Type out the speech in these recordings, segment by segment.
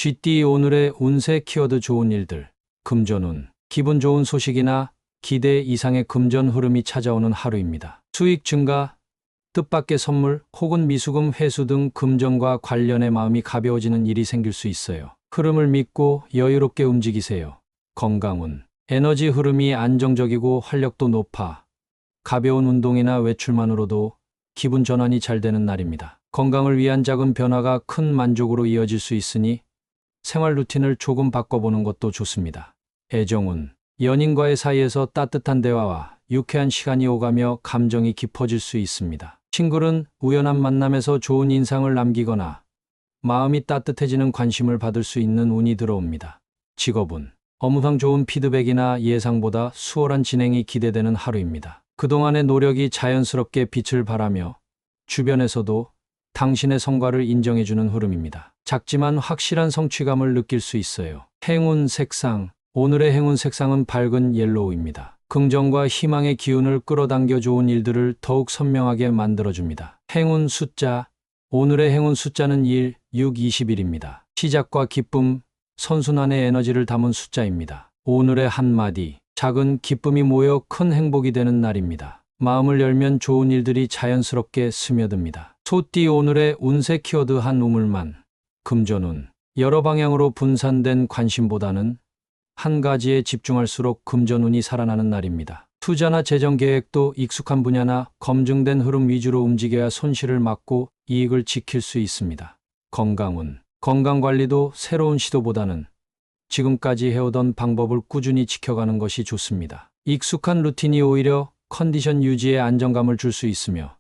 GT 오늘의 운세 키워드 좋은 일들. 금전운. 기분 좋은 소식이나 기대 이상의 금전 흐름이 찾아오는 하루입니다. 수익 증가, 뜻밖의 선물 혹은 미수금 회수 등 금전과 관련해 마음이 가벼워지는 일이 생길 수 있어요. 흐름을 믿고 여유롭게 움직이세요. 건강운. 에너지 흐름이 안정적이고 활력도 높아 가벼운 운동이나 외출만으로도 기분 전환이 잘 되는 날입니다. 건강을 위한 작은 변화가 큰 만족으로 이어질 수 있으니 생활 루틴을 조금 바꿔보는 것도 좋습니다. 애정운. 연인과의 사이에서 따뜻한 대화와 유쾌한 시간이 오가며 감정이 깊어질 수 있습니다. 친구는 우연한 만남에서 좋은 인상을 남기거나 마음이 따뜻해지는 관심을 받을 수 있는 운이 들어옵니다. 직업운. 업무상 좋은 피드백이나 예상보다 수월한 진행이 기대되는 하루입니다. 그동안의 노력이 자연스럽게 빛을 발하며 주변에서도 당신의 성과를 인정해주는 흐름입니다. 작지만 확실한 성취감을 느낄 수 있어요. 행운 색상. 오늘의 행운 색상은 밝은 옐로우입니다. 긍정과 희망의 기운을 끌어당겨 좋은 일들을 더욱 선명하게 만들어줍니다. 행운 숫자. 오늘의 행운 숫자는 1, 6, 21입니다. 시작과 기쁨, 선순환의 에너지를 담은 숫자입니다. 오늘의 한마디. 작은 기쁨이 모여 큰 행복이 되는 날입니다. 마음을 열면 좋은 일들이 자연스럽게 스며듭니다. 소띠 오늘의 운세 키워드 한 우물만. 금전운. 여러 방향으로 분산된 관심보다는 한 가지에 집중할수록 금전운이 살아나는 날입니다. 투자나 재정 계획도 익숙한 분야나 검증된 흐름 위주로 움직여야 손실을 막고 이익을 지킬 수 있습니다. 건강운. 건강관리도 새로운 시도보다는 지금까지 해오던 방법을 꾸준히 지켜가는 것이 좋습니다. 익숙한 루틴이 오히려 컨디션 유지에 안정감을 줄 수 있으며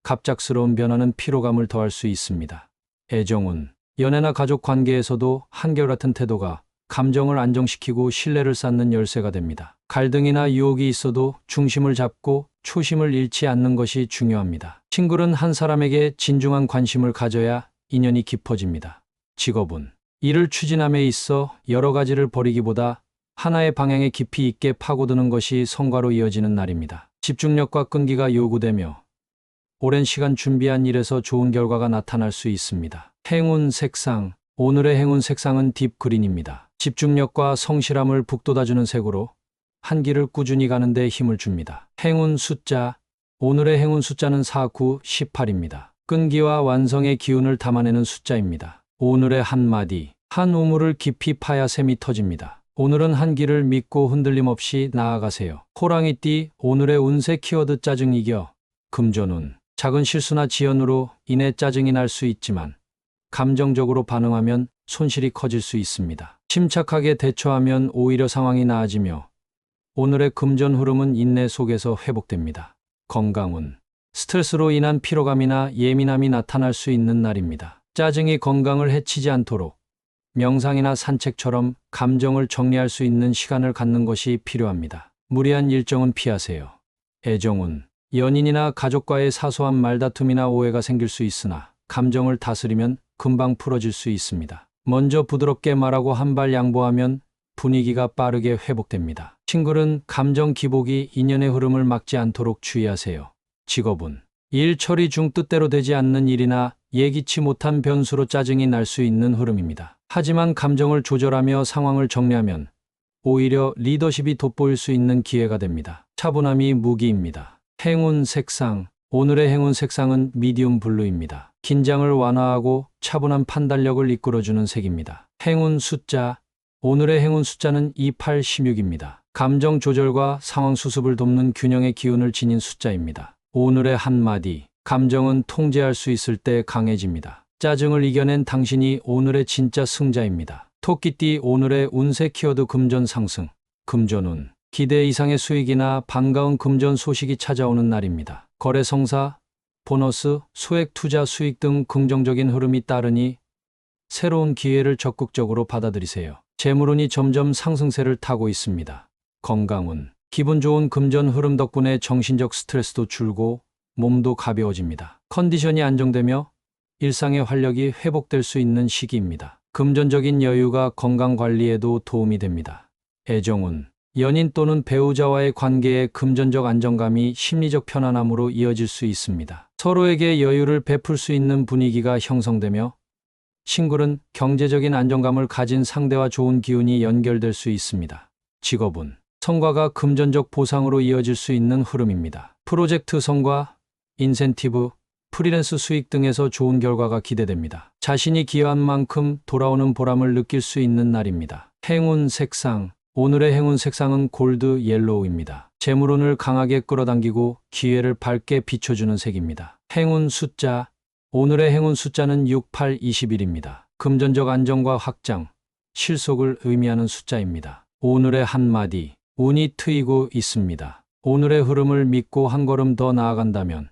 갑작스러운 변화는 피로감을 더할 수 있습니다. 애정운. 연애나 가족 관계에서도 한결같은 태도가 감정을 안정시키고 신뢰를 쌓는 열쇠가 됩니다. 갈등이나 유혹이 있어도 중심을 잡고 초심을 잃지 않는 것이 중요합니다. 친구는 한 사람에게 진중한 관심을 가져야 인연이 깊어집니다. 직업운. 일을 추진함에 있어 여러 가지를 버리기보다 하나의 방향에 깊이 있게 파고드는 것이 성과로 이어지는 날입니다. 집중력과 끈기가 요구되며 오랜 시간 준비한 일에서 좋은 결과가 나타날 수 있습니다. 행운 색상. 오늘의 행운 색상은 딥그린입니다. 집중력과 성실함을 북돋아주는 색으로 한 길을 꾸준히 가는 데 힘을 줍니다. 행운 숫자. 오늘의 행운 숫자는 4, 9, 18입니다. 끈기와 완성의 기운을 담아내는 숫자입니다. 오늘의 한마디. 한 우물을 깊이 파야 샘이 터집니다. 오늘은 한 길을 믿고 흔들림 없이 나아가세요. 호랑이띠. 오늘의 운세 키워드 짜증 이겨. 금전운. 작은 실수나 지연으로 인해 짜증이 날 수 있지만 감정적으로 반응하면 손실이 커질 수 있습니다. 침착하게 대처하면 오히려 상황이 나아지며 오늘의 금전 흐름은 인내 속에서 회복됩니다. 건강운. 스트레스로 인한 피로감이나 예민함이 나타날 수 있는 날입니다. 짜증이 건강을 해치지 않도록 명상이나 산책처럼 감정을 정리할 수 있는 시간을 갖는 것이 필요합니다. 무리한 일정은 피하세요. 애정운. 연인이나 가족과의 사소한 말다툼이나 오해가 생길 수 있으나 감정을 다스리면 금방 풀어질 수 있습니다. 먼저 부드럽게 말하고 한 발 양보하면 분위기가 빠르게 회복됩니다. 친구는 감정 기복이 인연의 흐름을 막지 않도록 주의하세요. 직업운. 일 처리 중 뜻대로 되지 않는 일이나 예기치 못한 변수로 짜증이 날 수 있는 흐름입니다. 하지만 감정을 조절하며 상황을 정리하면 오히려 리더십이 돋보일 수 있는 기회가 됩니다. 차분함이 무기입니다. 행운 색상. 오늘의 행운 색상은 미디움 블루입니다. 긴장을 완화하고 차분한 판단력을 이끌어주는 색입니다. 행운 숫자. 오늘의 행운 숫자는 28, 16입니다. 감정 조절과 상황 수습을 돕는 균형의 기운을 지닌 숫자입니다. 오늘의 한마디. 감정은 통제할 수 있을 때 강해집니다. 짜증을 이겨낸 당신이 오늘의 진짜 승자입니다. 토끼띠. 오늘의 운세 키워드 금전 상승. 금전운. 기대 이상의 수익이나 반가운 금전 소식이 찾아오는 날입니다. 거래 성사, 보너스, 소액 투자 수익 등 긍정적인 흐름이 따르니 새로운 기회를 적극적으로 받아들이세요. 재물운이 점점 상승세를 타고 있습니다. 건강운. 기분 좋은 금전 흐름 덕분에 정신적 스트레스도 줄고 몸도 가벼워집니다. 컨디션이 안정되며 일상의 활력이 회복될 수 있는 시기입니다. 금전적인 여유가 건강 관리에도 도움이 됩니다. 애정운. 연인 또는 배우자와의 관계에 금전적 안정감이 심리적 편안함으로 이어질 수 있습니다. 서로에게 여유를 베풀 수 있는 분위기가 형성되며 싱글은 경제적인 안정감을 가진 상대와 좋은 기운이 연결될 수 있습니다. 직업운, 성과가 금전적 보상으로 이어질 수 있는 흐름입니다. 프로젝트 성과, 인센티브, 프리랜스 수익 등에서 좋은 결과가 기대됩니다. 자신이 기여한 만큼 돌아오는 보람을 느낄 수 있는 날입니다. 행운 색상, 오늘의 행운 색상은 골드 옐로우입니다. 재물운을 강하게 끌어당기고 기회를 밝게 비춰주는 색입니다. 행운 숫자, 오늘의 행운 숫자는 6, 8, 21입니다. 금전적 안정과 확장, 실속을 의미하는 숫자입니다. 오늘의 한마디, 운이 트이고 있습니다. 오늘의 흐름을 믿고 한 걸음 더 나아간다면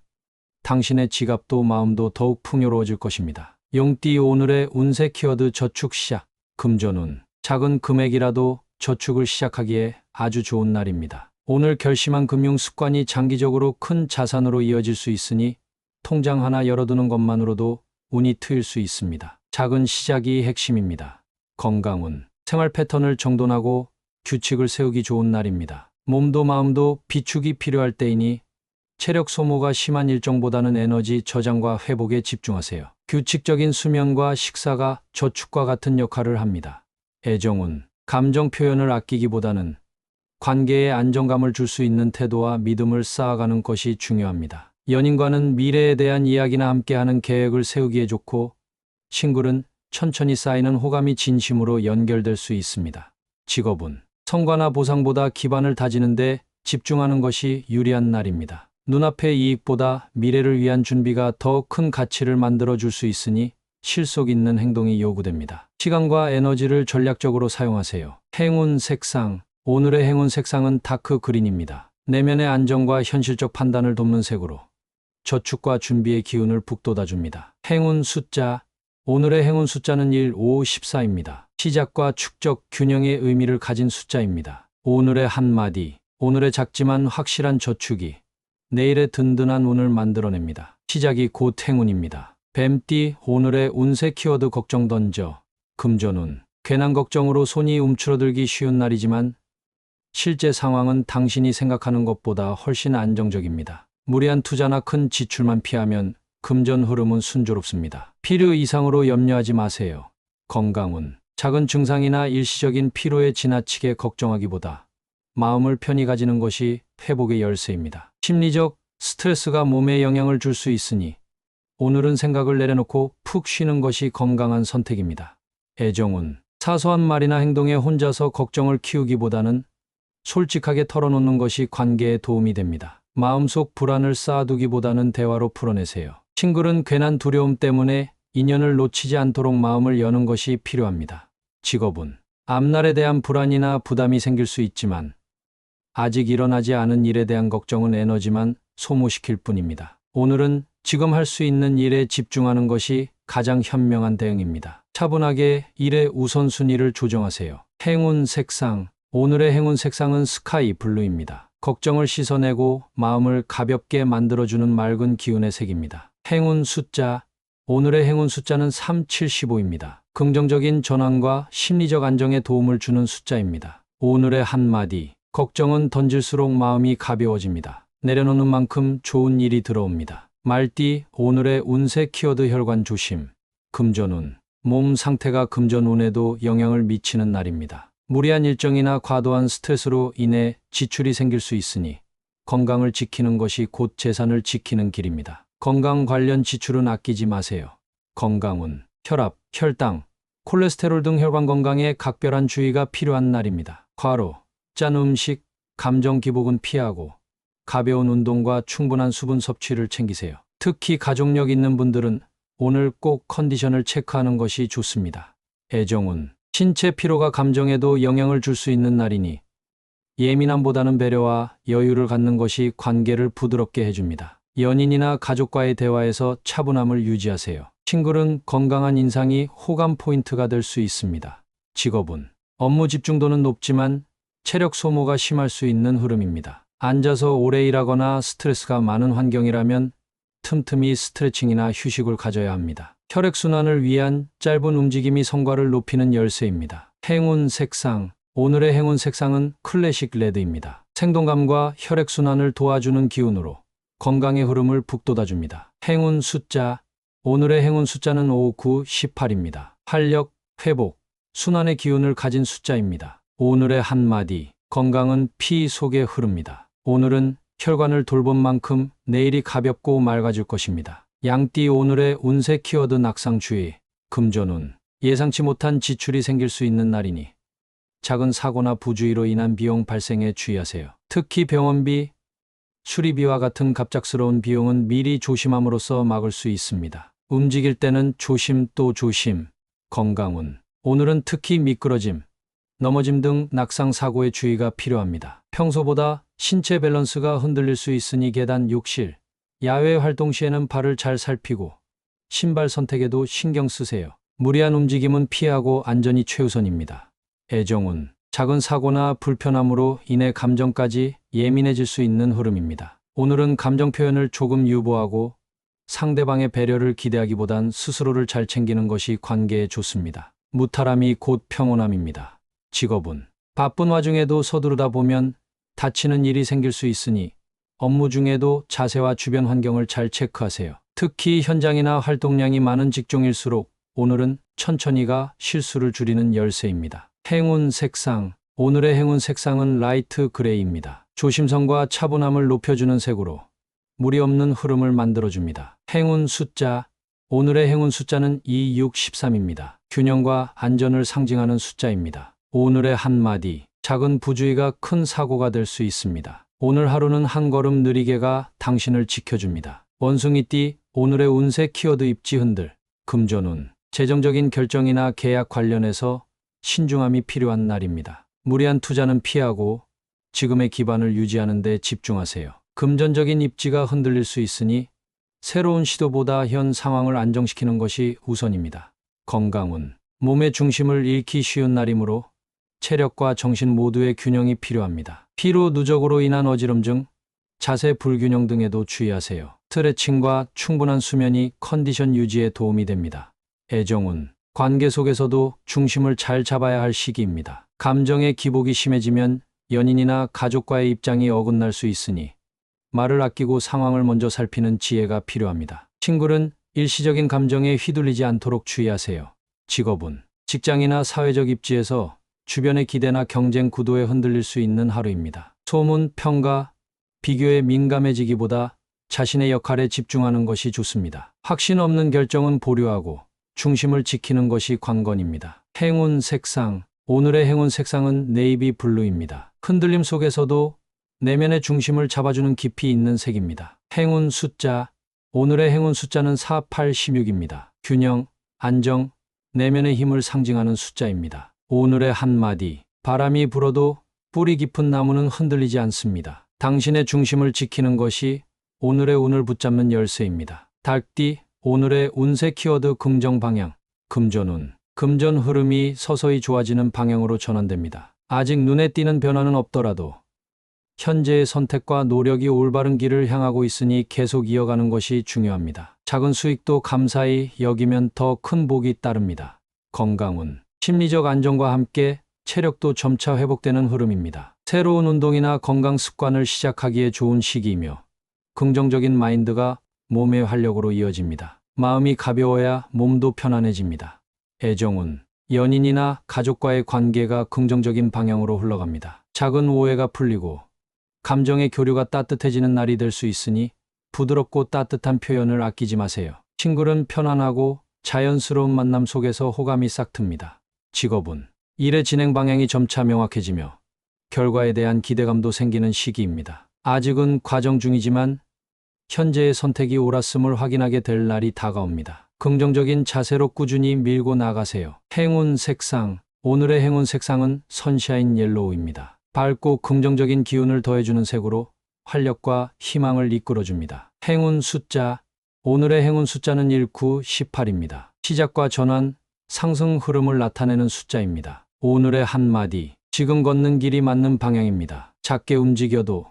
당신의 지갑도 마음도 더욱 풍요로워질 것입니다. 용띠 오늘의 운세 키워드 저축 시작, 금전운, 작은 금액이라도 저축을 시작하기에 아주 좋은 날입니다. 오늘 결심한 금융 습관이 장기적으로 큰 자산으로 이어질 수 있으니 통장 하나 열어두는 것만으로도 운이 트일 수 있습니다. 작은 시작이 핵심입니다. 건강운, 생활 패턴을 정돈하고 규칙을 세우기 좋은 날입니다. 몸도 마음도 비축이 필요할 때이니 체력 소모가 심한 일정보다는 에너지 저장과 회복에 집중하세요. 규칙적인 수면과 식사가 저축과 같은 역할을 합니다. 애정운, 감정 표현을 아끼기보다는 관계에 안정감을 줄 수 있는 태도와 믿음을 쌓아가는 것이 중요합니다. 연인과는 미래에 대한 이야기나 함께하는 계획을 세우기에 좋고, 싱글은 천천히 쌓이는 호감이 진심으로 연결될 수 있습니다. 직업운, 성과나 보상보다 기반을 다지는데 집중하는 것이 유리한 날입니다. 눈앞의 이익보다 미래를 위한 준비가 더 큰 가치를 만들어줄 수 있으니 실속 있는 행동이 요구됩니다. 시간과 에너지를 전략적으로 사용하세요. 행운 색상, 오늘의 행운 색상은 다크 그린입니다. 내면의 안정과 현실적 판단을 돕는 색으로 저축과 준비의 기운을 북돋아줍니다. 행운 숫자, 오늘의 행운 숫자는 1, 5, 14입니다. 시작과 축적, 균형의 의미를 가진 숫자입니다. 오늘의 한마디, 오늘의 작지만 확실한 저축이 내일의 든든한 운을 만들어냅니다. 시작이 곧 행운입니다. 뱀띠, 오늘의 운세 키워드 걱정 던져, 금전운, 괜한 걱정으로 손이 움츠러들기 쉬운 날이지만 실제 상황은 당신이 생각하는 것보다 훨씬 안정적입니다. 무리한 투자나 큰 지출만 피하면 금전 흐름은 순조롭습니다. 필요 이상으로 염려하지 마세요. 건강운, 작은 증상이나 일시적인 피로에 지나치게 걱정하기보다 마음을 편히 가지는 것이 회복의 열쇠입니다. 심리적 스트레스가 몸에 영향을 줄 수 있으니 오늘은 생각을 내려놓고 푹 쉬는 것이 건강한 선택입니다. 애정운, 사소한 말이나 행동에 혼자서 걱정을 키우기보다는 솔직하게 털어놓는 것이 관계에 도움이 됩니다. 마음속 불안을 쌓아두기보다는 대화로 풀어내세요. 싱글은 괜한 두려움 때문에 인연을 놓치지 않도록 마음을 여는 것이 필요합니다. 직업운, 앞날에 대한 불안이나 부담이 생길 수 있지만 아직 일어나지 않은 일에 대한 걱정은 에너지만 소모시킬 뿐입니다. 오늘은 지금 할 수 있는 일에 집중하는 것이 가장 현명한 대응입니다. 차분하게 일의 우선순위를 조정하세요. 행운 색상, 오늘의 행운 색상은 스카이 블루입니다. 걱정을 씻어내고 마음을 가볍게 만들어주는 맑은 기운의 색입니다. 행운 숫자, 오늘의 행운 숫자는 3, 7, 15입니다. 긍정적인 전환과 심리적 안정에 도움을 주는 숫자입니다. 오늘의 한마디, 걱정은 던질수록 마음이 가벼워집니다. 내려놓는 만큼 좋은 일이 들어옵니다. 말띠, 오늘의 운세 키워드 혈관 조심, 금전운, 몸 상태가 금전운에도 영향을 미치는 날입니다. 무리한 일정이나 과도한 스트레스로 인해 지출이 생길 수 있으니 건강을 지키는 것이 곧 재산을 지키는 길입니다. 건강 관련 지출은 아끼지 마세요. 건강운, 혈압, 혈당, 콜레스테롤 등 혈관 건강에 각별한 주의가 필요한 날입니다. 과로, 짠 음식, 감정 기복은 피하고 가벼운 운동과 충분한 수분 섭취를 챙기세요. 특히 가족력 있는 분들은 오늘 꼭 컨디션을 체크하는 것이 좋습니다. 애정운, 신체 피로가 감정에도 영향을 줄 수 있는 날이니 예민함보다는 배려와 여유를 갖는 것이 관계를 부드럽게 해줍니다. 연인이나 가족과의 대화에서 차분함을 유지하세요. 싱글은 건강한 인상이 호감 포인트가 될 수 있습니다. 직업운, 업무 집중도는 높지만 체력 소모가 심할 수 있는 흐름입니다. 앉아서 오래 일하거나 스트레스가 많은 환경이라면 틈틈이 스트레칭이나 휴식을 가져야 합니다. 혈액순환을 위한 짧은 움직임이 성과를 높이는 열쇠입니다. 행운 색상, 오늘의 행운 색상은 클래식 레드입니다. 생동감과 혈액순환을 도와주는 기운으로 건강의 흐름을 북돋아줍니다. 행운 숫자, 오늘의 행운 숫자는 5, 9, 18입니다. 활력, 회복, 순환의 기운을 가진 숫자입니다. 오늘의 한마디, 건강은 피 속에 흐릅니다. 오늘은 혈관을 돌본 만큼 내일이 가볍고 맑아질 것입니다. 양띠 오늘의 운세 키워드 낙상주의, 금전운, 예상치 못한 지출이 생길 수 있는 날이니 작은 사고나 부주의로 인한 비용 발생에 주의하세요. 특히 병원비, 수리비와 같은 갑작스러운 비용은 미리 조심함으로써 막을 수 있습니다. 움직일 때는 조심 또 조심. 건강운, 오늘은 특히 미끄러짐, 넘어짐 등 낙상 사고에 주의가 필요합니다. 평소보다 신체 밸런스가 흔들릴 수 있으니 계단, 욕실, 야외 활동 시에는 발을 잘 살피고 신발 선택에도 신경 쓰세요. 무리한 움직임은 피하고 안전이 최우선입니다. 애정운, 작은 사고나 불편함으로 인해 감정까지 예민해질 수 있는 흐름입니다. 오늘은 감정 표현을 조금 유보하고 상대방의 배려를 기대하기보단 스스로를 잘 챙기는 것이 관계에 좋습니다. 무탈함이 곧 평온함입니다. 직업운, 바쁜 와중에도 서두르다 보면 다치는 일이 생길 수 있으니 업무 중에도 자세와 주변 환경을 잘 체크하세요. 특히 현장이나 활동량이 많은 직종일수록 오늘은 천천히가 실수를 줄이는 열쇠입니다. 행운 색상, 오늘의 행운 색상은 라이트 그레이입니다. 조심성과 차분함을 높여주는 색으로 무리 없는 흐름을 만들어줍니다. 행운 숫자, 오늘의 행운 숫자는 2, 6, 13입니다. 균형과 안전을 상징하는 숫자입니다. 오늘의 한마디, 작은 부주의가 큰 사고가 될 수 있습니다. 오늘 하루는 한 걸음 느리게가 당신을 지켜줍니다. 원숭이띠, 오늘의 운세 키워드 입지 흔들, 금전운, 재정적인 결정이나 계약 관련해서 신중함이 필요한 날입니다. 무리한 투자는 피하고 지금의 기반을 유지하는 데 집중하세요. 금전적인 입지가 흔들릴 수 있으니 새로운 시도보다 현 상황을 안정시키는 것이 우선입니다. 건강운, 몸의 중심을 잃기 쉬운 날이므로 체력과 정신 모두의 균형이 필요합니다. 피로 누적으로 인한 어지럼증, 자세 불균형 등에도 주의하세요. 스트레칭과 충분한 수면이 컨디션 유지에 도움이 됩니다. 애정운, 관계 속에서도 중심을 잘 잡아야 할 시기입니다. 감정의 기복이 심해지면 연인이나 가족과의 입장이 어긋날 수 있으니 말을 아끼고 상황을 먼저 살피는 지혜가 필요합니다. 친구는 일시적인 감정에 휘둘리지 않도록 주의하세요. 직업운, 직장이나 사회적 입지에서 주변의 기대나 경쟁 구도에 흔들릴 수 있는 하루입니다. 소문, 평가, 비교에 민감해지기보다 자신의 역할에 집중하는 것이 좋습니다. 확신 없는 결정은 보류하고 중심을 지키는 것이 관건입니다. 행운 색상, 오늘의 행운 색상은 네이비 블루입니다. 흔들림 속에서도 내면의 중심을 잡아주는 깊이 있는 색입니다. 행운 숫자, 오늘의 행운 숫자는 4, 8, 16입니다. 균형, 안정, 내면의 힘을 상징하는 숫자입니다. 오늘의 한마디, 바람이 불어도 뿌리 깊은 나무는 흔들리지 않습니다. 당신의 중심을 지키는 것이 오늘의 운을 붙잡는 열쇠입니다. 닭띠, 오늘의 운세 키워드 긍정 방향, 금전운, 금전 흐름이 서서히 좋아지는 방향으로 전환됩니다. 아직 눈에 띄는 변화는 없더라도 현재의 선택과 노력이 올바른 길을 향하고 있으니 계속 이어가는 것이 중요합니다. 작은 수익도 감사히 여기면 더 큰 복이 따릅니다. 건강운, 심리적 안정과 함께 체력도 점차 회복되는 흐름입니다. 새로운 운동이나 건강 습관을 시작하기에 좋은 시기이며 긍정적인 마인드가 몸의 활력으로 이어집니다. 마음이 가벼워야 몸도 편안해집니다. 애정운, 연인이나 가족과의 관계가 긍정적인 방향으로 흘러갑니다. 작은 오해가 풀리고 감정의 교류가 따뜻해지는 날이 될 수 있으니 부드럽고 따뜻한 표현을 아끼지 마세요. 친구는 편안하고 자연스러운 만남 속에서 호감이 싹 틉니다. 직업운, 일의 진행 방향이 점차 명확해지며 결과에 대한 기대감도 생기는 시기입니다. 아직은 과정 중이지만 현재의 선택이 옳았음을 확인하게 될 날이 다가옵니다. 긍정적인 자세로 꾸준히 밀고 나가세요. 행운 색상, 오늘의 행운 색상은 선샤인 옐로우입니다. 밝고 긍정적인 기운을 더해주는 색으로 활력과 희망을 이끌어줍니다. 행운 숫자, 오늘의 행운 숫자는 1, 9, 18입니다. 시작과 전환, 상승 흐름을 나타내는 숫자입니다. 오늘의 한마디, 지금 걷는 길이 맞는 방향입니다. 작게 움직여도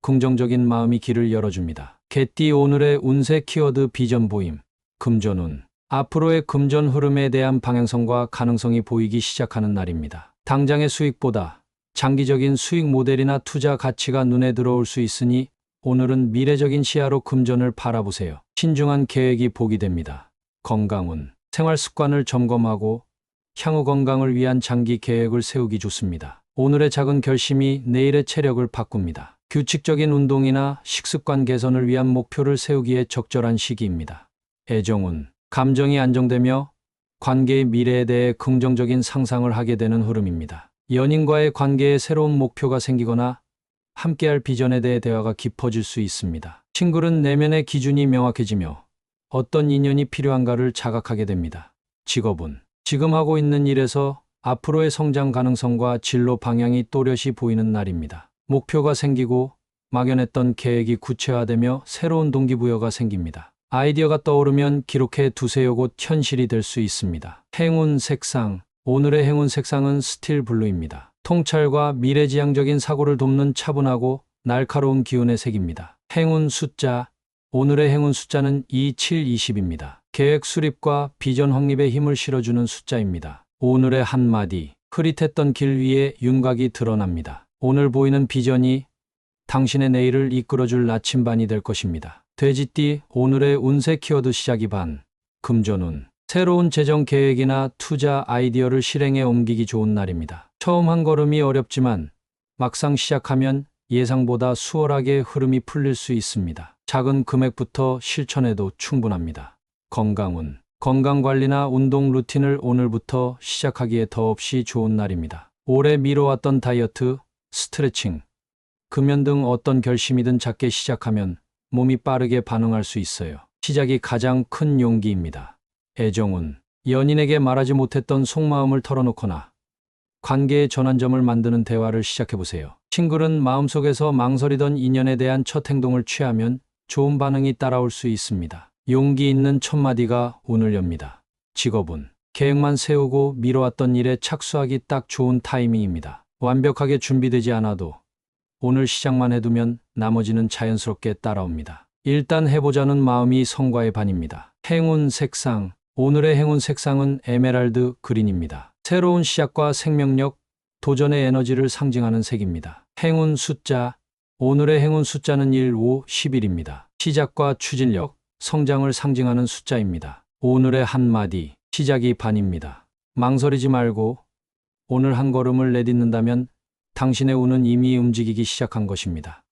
긍정적인 마음이 길을 열어줍니다. 개띠, 오늘의 운세 키워드 비전 보임, 금전운, 앞으로의 금전 흐름에 대한 방향성과 가능성이 보이기 시작하는 날입니다. 당장의 수익보다 장기적인 수익 모델이나 투자 가치가 눈에 들어올 수 있으니 오늘은 미래적인 시야로 금전을 바라보세요. 신중한 계획이 복이 됩니다. 건강운. 생활 습관을 점검하고 향후 건강을 위한 장기 계획을 세우기 좋습니다. 오늘의 작은 결심이 내일의 체력을 바꿉니다. 규칙적인 운동이나 식습관 개선을 위한 목표를 세우기에 적절한 시기입니다. 애정운. 감정이 안정되며 관계의 미래에 대해 긍정적인 상상을 하게 되는 흐름입니다. 연인과의 관계에 새로운 목표가 생기거나 함께할 비전에 대해 대화가 깊어질 수 있습니다. 친구는 내면의 기준이 명확해지며 어떤 인연이 필요한가를 자각하게 됩니다. 직업은 지금 하고 있는 일에서 앞으로의 성장 가능성과 진로 방향이 또렷이 보이는 날입니다. 목표가 생기고 막연했던 계획이 구체화되며 새로운 동기부여가 생깁니다. 아이디어가 떠오르면 기록해 두세요. 곧 현실이 될 수 있습니다. 행운 색상. 오늘의 행운 색상은 스틸 블루입니다. 통찰과 미래지향적인 사고를 돕는 차분하고 날카로운 기운의 색입니다. 행운 숫자. 오늘의 행운 숫자는 2720입니다. 계획 수립과 비전 확립에 힘을 실어주는 숫자입니다. 오늘의 한마디. 흐릿했던 길 위에 윤곽이 드러납니다. 오늘 보이는 비전이 당신의 내일을 이끌어줄 나침반이 될 것입니다. 돼지띠. 오늘의 운세 키워드 시작이 반. 금전운. 새로운 재정 계획이나 투자 아이디어를 실행에 옮기기 좋은 날입니다. 처음 한 걸음이 어렵지만 막상 시작하면 예상보다 수월하게 흐름이 풀릴 수 있습니다. 작은 금액부터 실천해도 충분합니다. 건강운. 건강관리나 운동 루틴을 오늘부터 시작하기에 더없이 좋은 날입니다. 오래 미뤄왔던 다이어트, 스트레칭, 금연 등 어떤 결심이든 작게 시작하면 몸이 빠르게 반응할 수 있어요. 시작이 가장 큰 용기입니다. 애정운. 연인에게 말하지 못했던 속마음을 털어놓거나 관계의 전환점을 만드는 대화를 시작해보세요. 친구는 마음속에서 망설이던 인연에 대한 첫 행동을 취하면 좋은 반응이 따라올 수 있습니다. 용기 있는 첫마디가 운을 엽니다. 직업운. 계획만 세우고 미뤄왔던 일에 착수하기 딱 좋은 타이밍입니다. 완벽하게 준비되지 않아도 오늘 시작만 해두면 나머지는 자연스럽게 따라옵니다. 일단 해보자는 마음이 성과의 반입니다. 행운 색상. 오늘의 행운 색상은 에메랄드 그린입니다. 새로운 시작과 생명력, 도전의 에너지를 상징하는 색입니다. 행운 숫자. 오늘의 행운 숫자는 1, 5, 11입니다. 시작과 추진력, 성장을 상징하는 숫자입니다. 오늘의 한마디. 시작이 반입니다. 망설이지 말고 오늘 한 걸음을 내딛는다면 당신의 운은 이미 움직이기 시작한 것입니다.